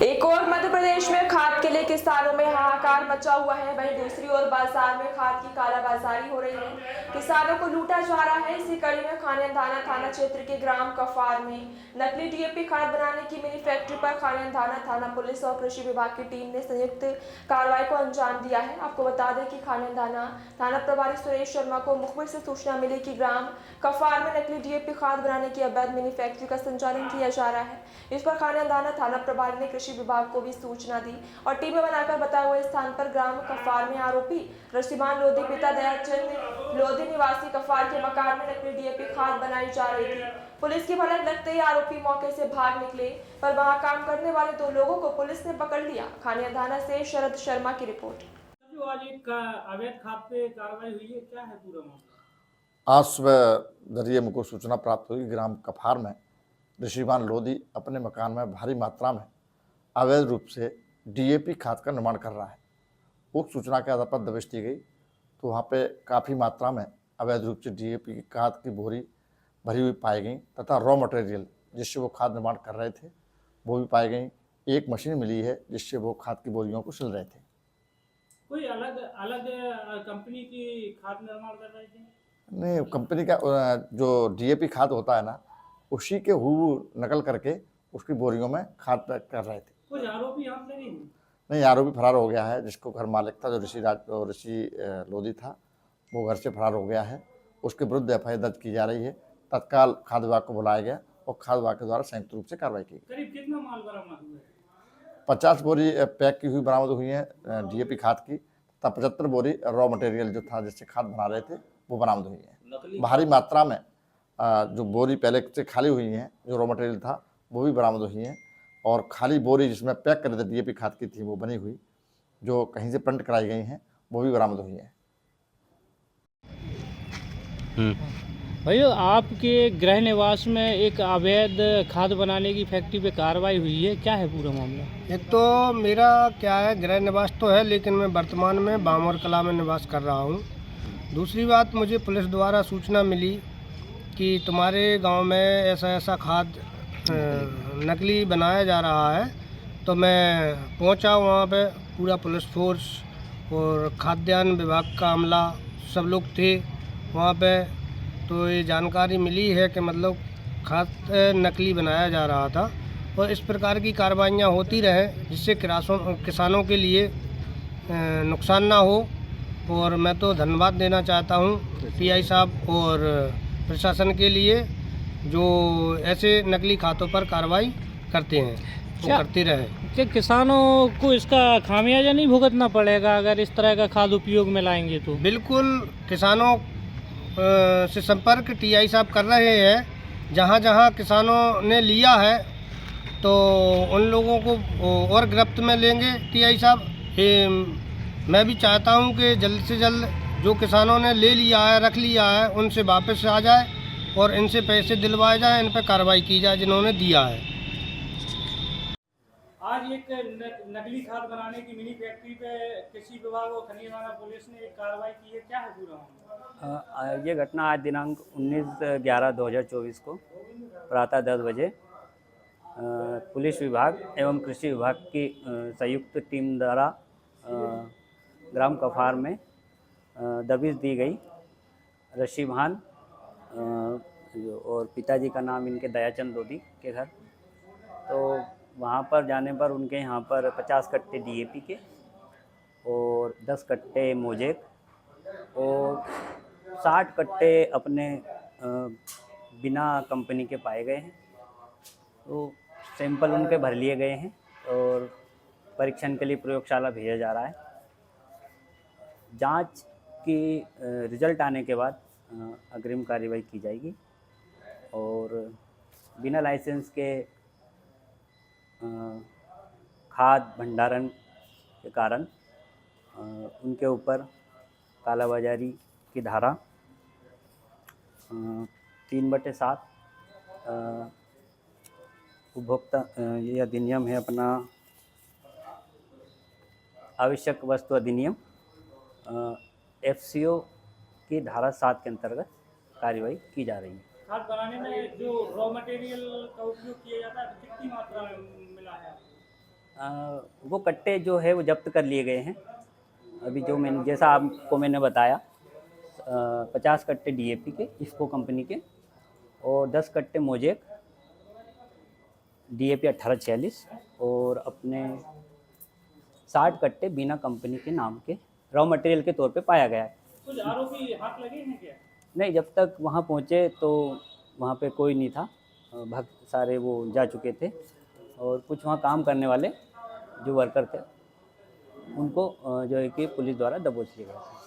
एक और मध्य प्रदेश में खाद के लिए किसानों में हाहाकार मचा हुआ है, वहीं दूसरी ओर बाजार में खाद की कालाबाजारी हो रही है। किसानों को लूटा जा रहा है। इसी कड़ी में खानेंदाना थाना क्षेत्र के ग्राम कफार में नकली डीएपी खाद बनाने की मिनी फैक्ट्री पर खानेंदाना थाना पुलिस और कृषि विभाग की टीम ने संयुक्त कार्रवाई को अंजाम दिया है। आपको बता दें कि खानेंदाना थाना प्रभारी सुरेश शर्मा को मुखबिर से सूचना मिली कि ग्राम कफार में नकली डीएपी खाद बनाने की अवैध मिनी फैक्ट्री का संचालन किया जा रहा है। इस पर खानेंदाना थाना प्रभारी ने कृषि विभाग को भी सूचना दी और टीमें बनाकर बताए हुए स्थान पर ग्राम कफार में आरोपी रशीमान लोधी पिता दयाचंद लोधी निवासी कफार के मकान में नकली डीएपी खाद बनाई जा रही थी। पुलिस की भनक लगते ही आरोपी मौके से भाग निकले, पर वहां काम करने वाले 2 लोगों को पुलिस ने पकड़ लिया। खानेंदाना से शरद शर्मा की रिपोर्ट। जो आज एक अवैध खाद पे कार्रवाई हुई है, क्या है पूरा मामला? आज सुबह जरिए मुझको सूचना प्राप्त हुई ग्राम कफार में ऋषिमान लोधी अपने मकान में भारी मात्रा में अवैध रूप से डीएपी खाद का निर्माण कर रहा है। उक्त सूचना के आधार पर दबिश दी गई तो वहाँ पे काफ़ी मात्रा में अवैध रूप से डीएपी की खाद की बोरी भरी हुई पाई गई तथा रॉ मटेरियल जिससे वो खाद निर्माण कर रहे थे वो भी पाई गई। एक मशीन मिली है जिससे वो खाद की बोरियों को सिल रहे थे। कोई अलग अलग कंपनी की खाद निर्माण कर रहे थे? नहीं, कंपनी का जो डीएपी खाद होता है ना, उसी के हूबहू नकल करके उसकी बोरियों में खाद पैक कर रहे थे। कुछ आरोपी हाथ लगे हैं? नहीं, आरोपी फरार हो गया है। जिसको घर मालिक था, जो ऋषि लोधी था, वो घर से फरार हो गया है। उसके विरुद्ध एफआईआर दर्ज की जा रही है। तत्काल खाद्य विभाग को बुलाया गया और खाद्य विभाग के द्वारा संयुक्त रूप से कार्रवाई की। करीब कितना माल बरामद हुआ है? 50 बोरी पैक की हुई बरामद हुई है डीएपी खाद की तथा 75 बोरी रॉ मटेरियल जो था जिससे खाद बना रहे थे वो बरामद हुई है। भारी मात्रा में जो बोरी पहले से खाली हुई हैं, जो रॉ मटेरियल था वो भी बरामद हुई हैं और खाली बोरी जिसमें पैक कर थे डीएपी खाद की थी वो बनी हुई जो कहीं से प्रिंट कराई गई हैं वो भी बरामद हुई हैं। भैया, आपके गृह निवास में एक अवैध खाद बनाने की फैक्ट्री पे कार्रवाई हुई है, क्या है पूरा मामला? एक तो मेरा क्या है, गृह निवास तो है लेकिन मैं वर्तमान में बामोर कला में निवास कर रहा हूँ। दूसरी बात, मुझे पुलिस द्वारा सूचना मिली कि तुम्हारे गांव में ऐसा ऐसा खाद नकली बनाया जा रहा है। तो मैं पहुंचा वहां पे, पूरा पुलिस फोर्स और खाद्यान्न विभाग का अमला सब लोग थे वहां पे। तो ये जानकारी मिली है कि मतलब खाद नकली बनाया जा रहा था और इस प्रकार की कार्रवाइयाँ होती रहें जिससे किसानों के लिए नुकसान ना हो। और मैं तो धन्यवाद देना चाहता हूँ पीआई साहब और प्रशासन के लिए जो ऐसे नकली खातों पर कार्रवाई करते हैं, वो करते रहें। क्या किसानों को इसका खामियाजा नहीं भुगतना पड़ेगा अगर इस तरह का खाद उपयोग में लाएंगे तो? बिल्कुल, किसानों से संपर्क टीआई साहब कर रहे हैं। जहाँ जहाँ किसानों ने लिया है तो उन लोगों को और गिरफ्त में लेंगे टीआई साहब। मैं भी चाहता हूँ कि जल्द से जल्द जो किसानों ने ले लिया है, रख लिया है, उनसे वापस आ जाए और इनसे पैसे दिलवाए जाए, इन पर कार्रवाई की जाए जिन्होंने दिया है। आज एक नकली खाद बनाने की मिनी फैक्ट्री पे कृषि विभाग और खानेंदाना पुलिस ने एक कार्रवाई की है, क्या है पूरा मामला? ये घटना आज दिनांक 19/11/2024 को प्रातः 10 बजे पुलिस विभाग एवं कृषि विभाग की संयुक्त टीम द्वारा ग्राम कफार में दबिश दी गई। रशीभान और पिताजी का नाम इनके दयाचंद लोधी के घर। तो वहाँ पर जाने पर उनके यहाँ पर 50 कट्टे डीएपी के और 10 कट्टे मोजेक और 60 कट्टे अपने बिना कंपनी के पाए गए हैं। तो सैंपल उनके भर लिए गए हैं और परीक्षण के लिए प्रयोगशाला भेजा जा रहा है। जांच की रिजल्ट आने के बाद अग्रिम कार्रवाई की जाएगी और बिना लाइसेंस के खाद भंडारण के कारण उनके ऊपर कालाबाजारी की धारा 3/7 उपभोक्ता ये अधिनियम है अपना आवश्यक वस्तु अधिनियम FCO की धारा 7 के अंतर्गत कार्रवाई की जा रही है। खाद बनाने में जो रॉ मटेरियल का उपयोग किया जाता है कितनी मात्रा में मिला है? वो कट्टे जो है वो जब्त कर लिए गए हैं। अभी जो मैंने जैसा आपको मैंने बताया 50 कट्टे डीएपी के इफ्को कंपनी के और 10 कट्टे मोजेक डीएपी 1846 और अपने 60 कट्टे बीना कंपनी के नाम के रॉ मटेरियल के तौर पे पाया गया है। कुछ आरोपी हाथ लगे हैं क्या? नहीं, जब तक वहाँ पहुँचे तो वहाँ पे कोई नहीं था, भाग सारे वो जा चुके थे और कुछ वहाँ काम करने वाले जो वर्कर थे उनको जो है कि पुलिस द्वारा दबोच लिया गया था।